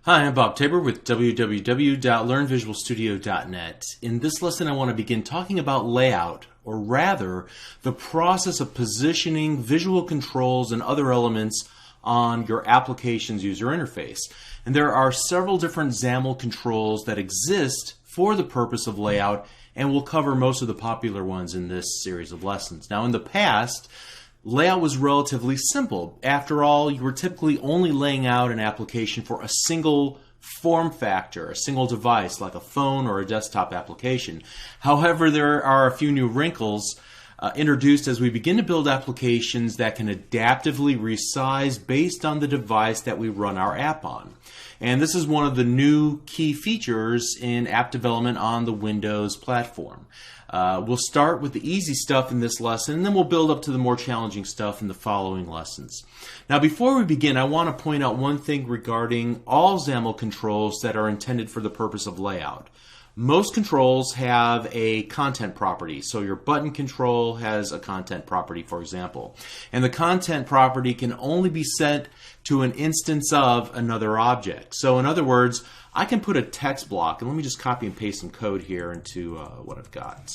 Hi, I'm Bob Tabor with www.learnvisualstudio.net. In this lesson, I want to begin talking about layout, or rather, the process of positioning visual controls and other elements on your application's user interface. And there are several different XAML controls that exist for the purpose of layout, and we'll cover most of the popular ones in this series of lessons. Now, in the past, layout was relatively simple. After all, you were typically only laying out an application for a single form factor, a single device like a phone or a desktop application. However, there are a few new wrinkles introduced as we begin to build applications that can adaptively resize based on the device that we run our app on. And this is one of the new key features in app development on the Windows platform. We'll start with the easy stuff in this lesson, and then we'll build up to the more challenging stuff in the following lessons. Now, before we begin, I want to point out one thing regarding all XAML controls that are intended for the purpose of layout. Most controls have a content property. So your button control has a content property, for example. And the content property can only be set to an instance of another object. So in other words, I can put a text block, and let me just copy and paste some code here into what I've got.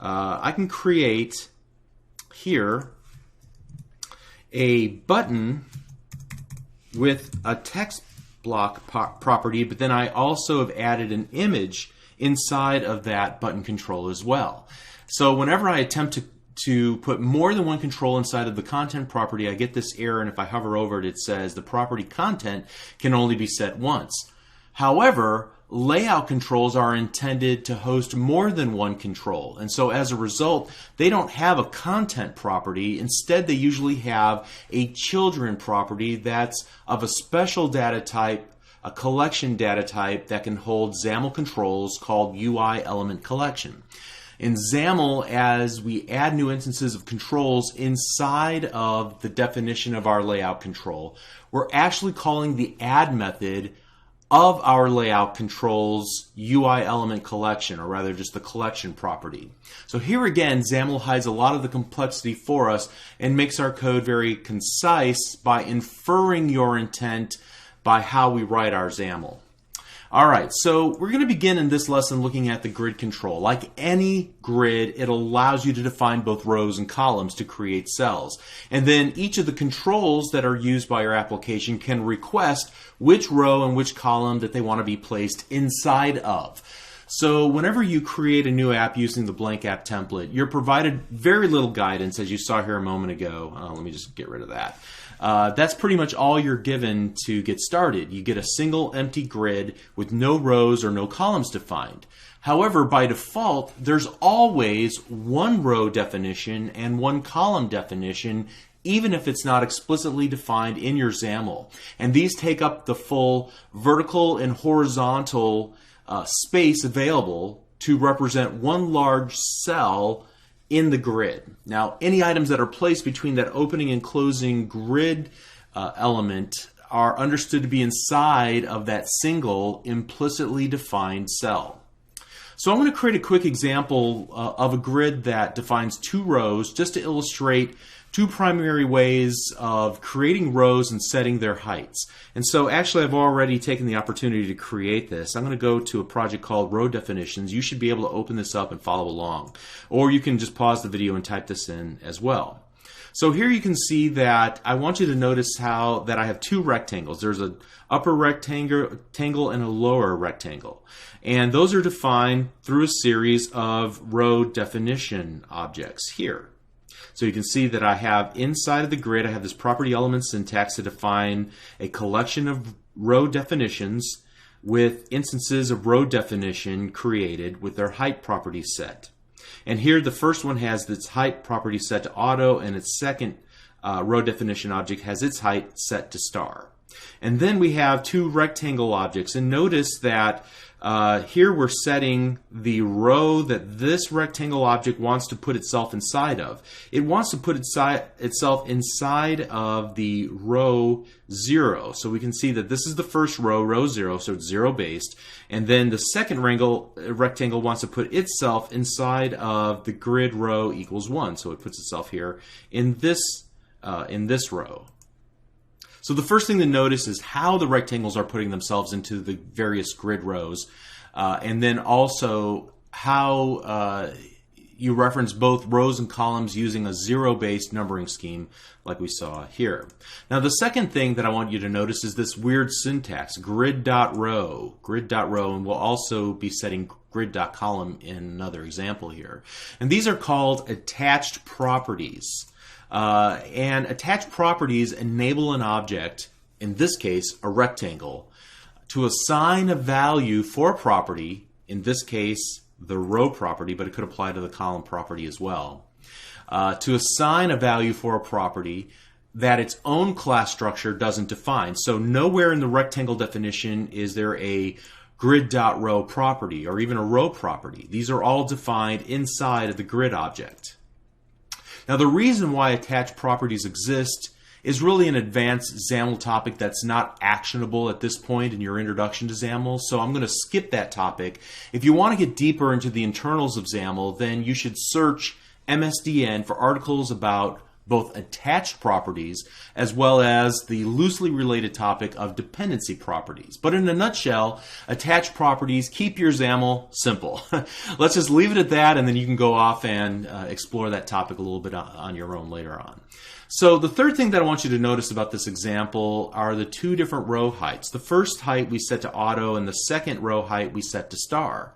I can create here a button with a text block property, but then I also have added an image inside of that button control as well. So whenever I attempt to put more than one control inside of the content property, I get this error, and if I hover over it, it says the property content can only be set once. However, layout controls are intended to host more than one control, and so as a result, they don't have a content property. Instead, they usually have a children property that's of a special data type, a collection data type that can hold XAML controls called UI element collection. In XAML, as we add new instances of controls inside of the definition of our layout control, we're actually calling the add method of our layout controls UI element collection, or rather just the collection property. So here again, XAML hides a lot of the complexity for us and makes our code very concise by inferring your intent by how we write our XAML. Alright, so we're going to begin in this lesson looking at the grid control. Like any grid, it allows you to define both rows and columns to create cells. And then each of the controls that are used by your application can request which row and which column that they want to be placed inside of. So whenever you create a new app using the blank app template, you're provided very little guidance, as you saw here a moment ago. Let me just get rid of that. That's pretty much all you're given to get started. You get a single empty grid with no rows or no columns defined. However, by default, there's always one row definition and one column definition, even if it's not explicitly defined in your XAML. And these take up the full vertical and horizontal space available to represent one large cell in the grid. Now, any items that are placed between that opening and closing grid element are understood to be inside of that single implicitly defined cell. So I'm going to create a quick example of a grid that defines two rows just to illustrate two primary ways of creating rows and setting their heights. And so actually I've already taken the opportunity to create this. I'm going to go to a project called Row Definitions. You should be able to open this up and follow along. Or you can just pause the video and type this in as well. So here you can see that I want you to notice how that I have two rectangles. There's an upper rectangle and a lower rectangle. And those are defined through a series of row definition objects here. So you can see that I have inside of the grid, I have this property element syntax to define a collection of row definitions with instances of row definition created with their height property set. And here the first one has its height property set to auto, and its second row definition object has its height set to star. And then we have two rectangle objects, and notice that here we're setting the row that this rectangle object wants to put itself inside of. It wants to put itself inside of the row 0. So we can see that this is the first row, row 0, so it's 0 based. And then the second rectangle wants to put itself inside of the grid row equals 1. So it puts itself here in this row. So the first thing to notice is how the rectangles are putting themselves into the various grid rows, and then also how you reference both rows and columns using a zero-based numbering scheme like we saw here. Now the second thing that I want you to notice is this weird syntax, grid.row, and we'll also be setting grid.column in another example here. And these are called attached properties. And attached properties enable an object, in this case a rectangle, to assign a value for a property, in this case the row property, but it could apply to the column property as well, to assign a value for a property that its own class structure doesn't define. So nowhere in the rectangle definition is there a grid.row property or even a row property. These are all defined inside of the grid object. Now the reason why attached properties exist is really an advanced XAML topic that's not actionable at this point in your introduction to XAML, so I'm going to skip that topic. If you want to get deeper into the internals of XAML, then you should search MSDN for articles about both attached properties as well as the loosely related topic of dependency properties. But in a nutshell, attached properties keep your XAML simple. Let's just leave it at that, and then you can go off and explore that topic a little bit on your own later on. So the third thing that I want you to notice about this example are the two different row heights. The first height we set to auto, and the second row height we set to star.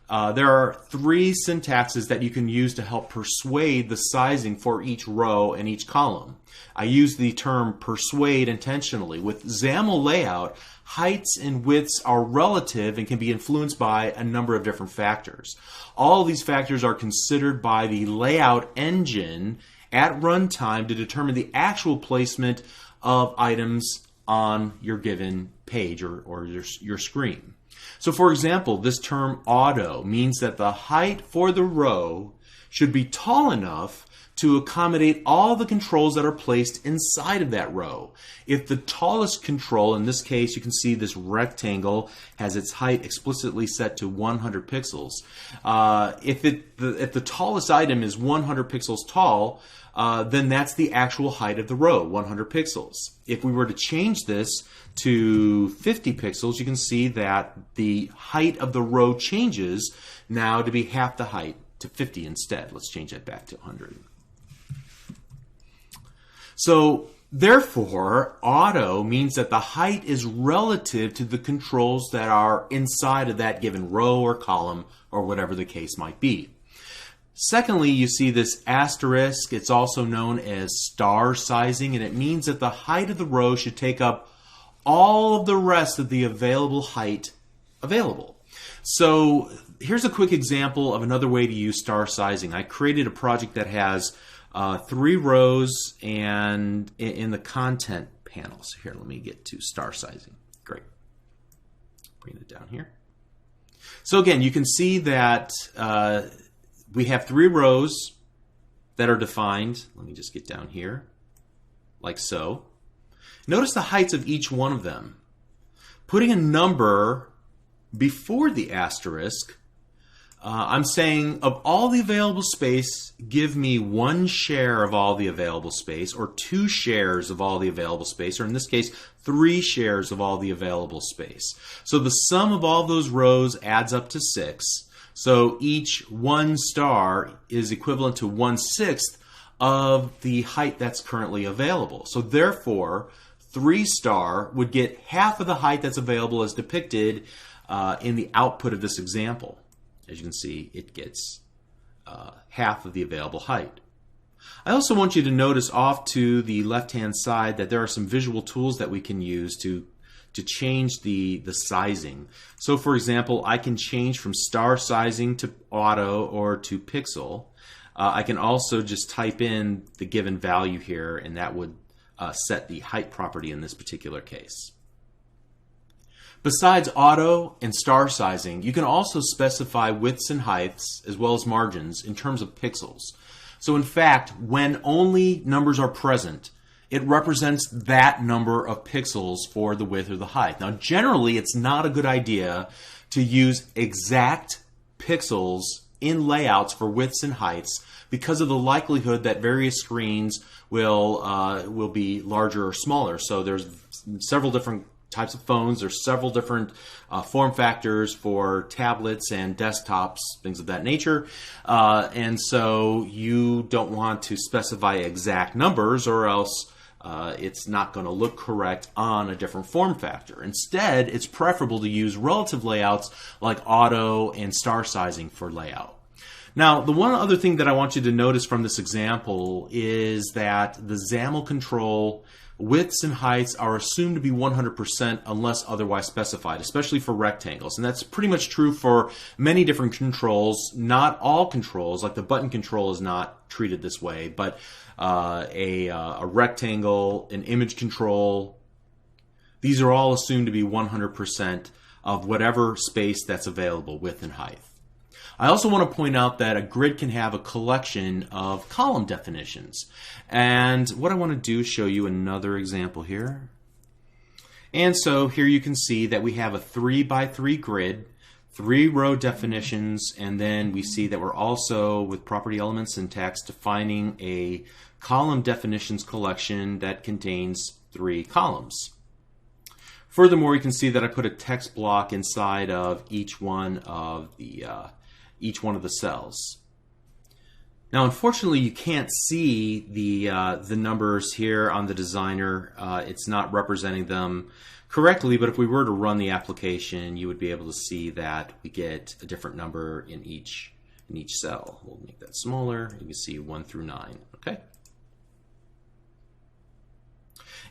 There are three syntaxes that you can use to help persuade the sizing for each row and each column. I use the term persuade intentionally. With XAML Layout, heights and widths are relative and can be influenced by a number of different factors. All of these factors are considered by the layout engine at runtime to determine the actual placement of items on your given page or your screen. So for example, this term auto means that the height for the row should be tall enough to accommodate all the controls that are placed inside of that row. If the tallest control, in this case you can see this rectangle has its height explicitly set to 100 pixels. If the tallest item is 100 pixels tall, then that's the actual height of the row, 100 pixels. If we were to change this to 50 pixels, you can see that the height of the row changes now to be half the height, to 50 instead. Let's change that back to 100. So therefore, auto means that the height is relative to the controls that are inside of that given row or column or whatever the case might be. Secondly, you see this asterisk. It's also known as star sizing, and it means that the height of the row should take up all of the rest of the available height available. So here's a quick example of another way to use star sizing. I created a project that has 3 rows and in the content panel. So here, let me get to star sizing. Great. Bring it down here. So again, you can see that we have 3 rows that are defined. Let me just get down here, like so. Notice the heights of each one of them. Putting a number before the asterisk, I'm saying of all the available space, give me 1 share of all the available space, or 2 shares of all the available space, or in this case, 3 shares of all the available space. So the sum of all those rows adds up to 6. So each 1 star is equivalent to 1/6 of the height that's currently available. So therefore, 3 star would get half of the height that's available as depicted in the output of this example. As you can see, it gets half of the available height. I also want you to notice off to the left-hand side that there are some visual tools that we can use to change the sizing. So for example, I can change from star sizing to auto or to pixel. I can also just type in the given value here, and that would set the height property in this particular case. Besides auto and star sizing, you can also specify widths and heights as well as margins in terms of pixels. So in fact, when only numbers are present, it represents that number of pixels for the width or the height. Now generally, it's not a good idea to use exact pixels in layouts for widths and heights because of the likelihood that various screens will be larger or smaller. So there's several different types of phones. There's several different form factors for tablets and desktops, things of that nature. And so you don't want to specify exact numbers, or else it's not going to look correct on a different form factor. Instead, it's preferable to use relative layouts like auto and star sizing for layout. Now, the one other thing that I want you to notice from this example is that the XAML control widths and heights are assumed to be 100% unless otherwise specified, especially for rectangles. And that's pretty much true for many different controls. Not all controls, like the button control, is not treated this way, but a rectangle, an image control, these are all assumed to be 100% of whatever space that's available, width and height. I also want to point out that a grid can have a collection of column definitions. And what I want to do is show you another example here. And so here you can see that we have a 3x3 grid, 3 row definitions, and then we see that we're also, with property element syntax, defining a column definitions collection that contains 3 columns. Furthermore, you can see that I put a text block inside of each one of the cells. Now, unfortunately, you can't see the numbers here on the designer. It's not representing them correctly, but if we were to run the application, you would be able to see that we get a different number in each cell. We'll make that smaller. You can see 1 through 9. Okay.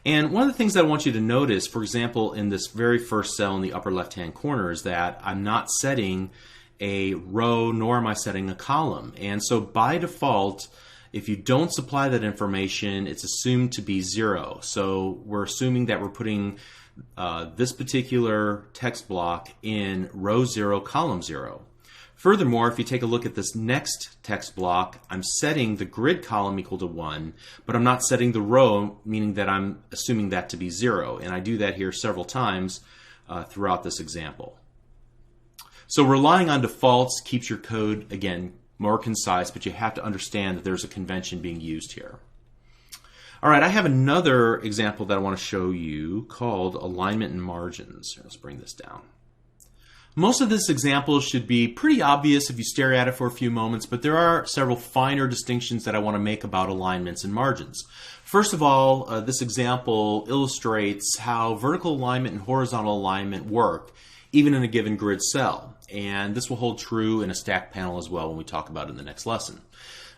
And one of the things that I want you to notice, for example, in this very first cell in the upper left-hand corner, is that I'm not setting a row, nor am I setting a column. And so by default, if you don't supply that information, it's assumed to be 0. So we're assuming that we're putting this particular text block in row 0, column 0. Furthermore, if you take a look at this next text block, I'm setting the grid column equal to 1, but I'm not setting the row, meaning that I'm assuming that to be 0. And I do that here several times throughout this example. So relying on defaults keeps your code, again, more concise, but you have to understand that there's a convention being used here. All right, I have another example that I want to show you called alignment and margins. Let's bring this down. Most of this example should be pretty obvious if you stare at it for a few moments, but there are several finer distinctions that I want to make about alignments and margins. First of all, this example illustrates how vertical alignment and horizontal alignment work, even in a given grid cell. And this will hold true in a stack panel as well when we talk about it in the next lesson.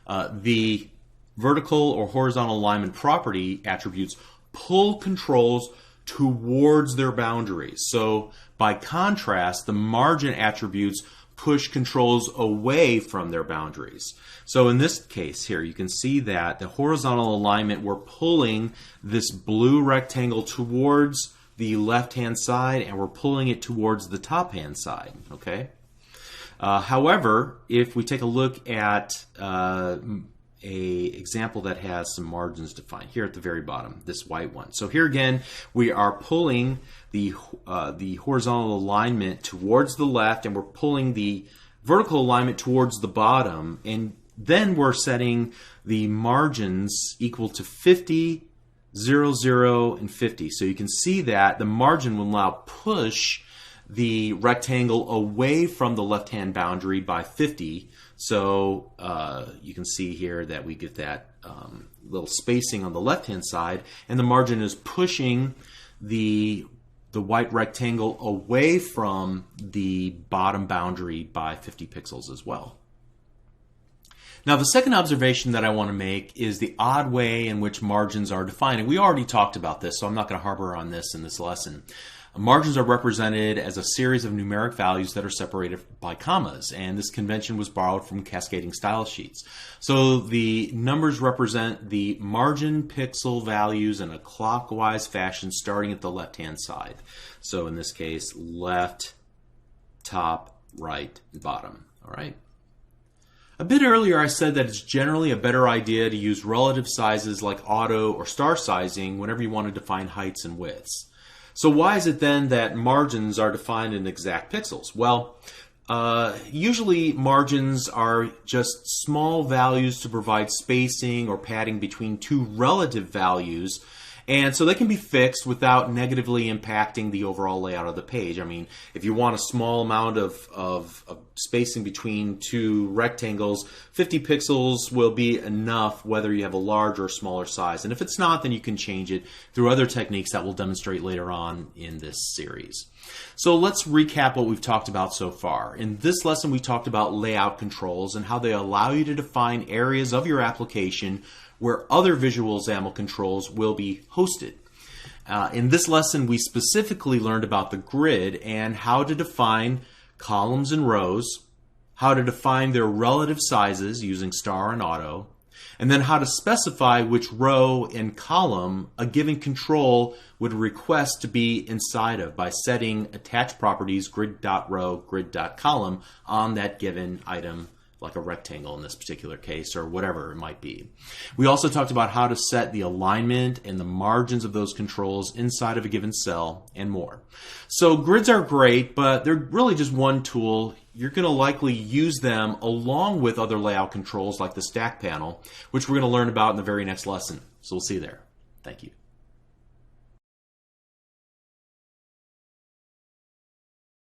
The vertical or horizontal alignment property attributes pull controls towards their boundaries. So by contrast, the margin attributes push controls away from their boundaries. So in this case here, you can see that the horizontal alignment, we're pulling this blue rectangle towards the left-hand side, and we're pulling it towards the top-hand side. Okay. However, if we take a look at a example that has some margins defined here at the very bottom, this white one. So here again, we are pulling the horizontal alignment towards the left, and we're pulling the vertical alignment towards the bottom, and then we're setting the margins equal to 50, 0, 0, and 50. So you can see that the margin will now push the rectangle away from the left-hand boundary by 50. So you can see here that we get that little spacing on the left-hand side, and the margin is pushing the white rectangle away from the bottom boundary by 50 pixels as well. Now, the second observation that I want to make is the odd way in which margins are defined. And we already talked about this, so I'm not going to harbor on this in this lesson. Margins are represented as a series of numeric values that are separated by commas, and this convention was borrowed from cascading style sheets. So the numbers represent the margin pixel values in a clockwise fashion starting at the left-hand side. So in this case, left, top, right, and bottom. All right. A bit earlier I said that it's generally a better idea to use relative sizes like auto or star sizing whenever you want to define heights and widths. So why is it then that margins are defined in exact pixels? Well, Usually margins are just small values to provide spacing or padding between two relative values, and so they can be fixed without negatively impacting the overall layout of the page. I mean, if you want a small amount of spacing between two rectangles, 50 pixels will be enough whether you have a large or smaller size. And if it's not, then you can change it through other techniques that we'll demonstrate later on in this series. So let's recap what we've talked about so far. In this lesson, we talked about layout controls and how they allow you to define areas of your application where other visual XAML controls will be hosted. In this lesson, we specifically learned about the grid and how to define columns and rows, how to define their relative sizes using star and auto, and then how to specify which row and column a given control would request to be inside of by setting attached properties grid.row, grid.column on that given item, like a rectangle in this particular case, or whatever it might be. We also talked about how to set the alignment and the margins of those controls inside of a given cell and more. So grids are great, but they're really just one tool. You're going to likely use them along with other layout controls like the stack panel, which we're going to learn about in the very next lesson. So we'll see you there. Thank you.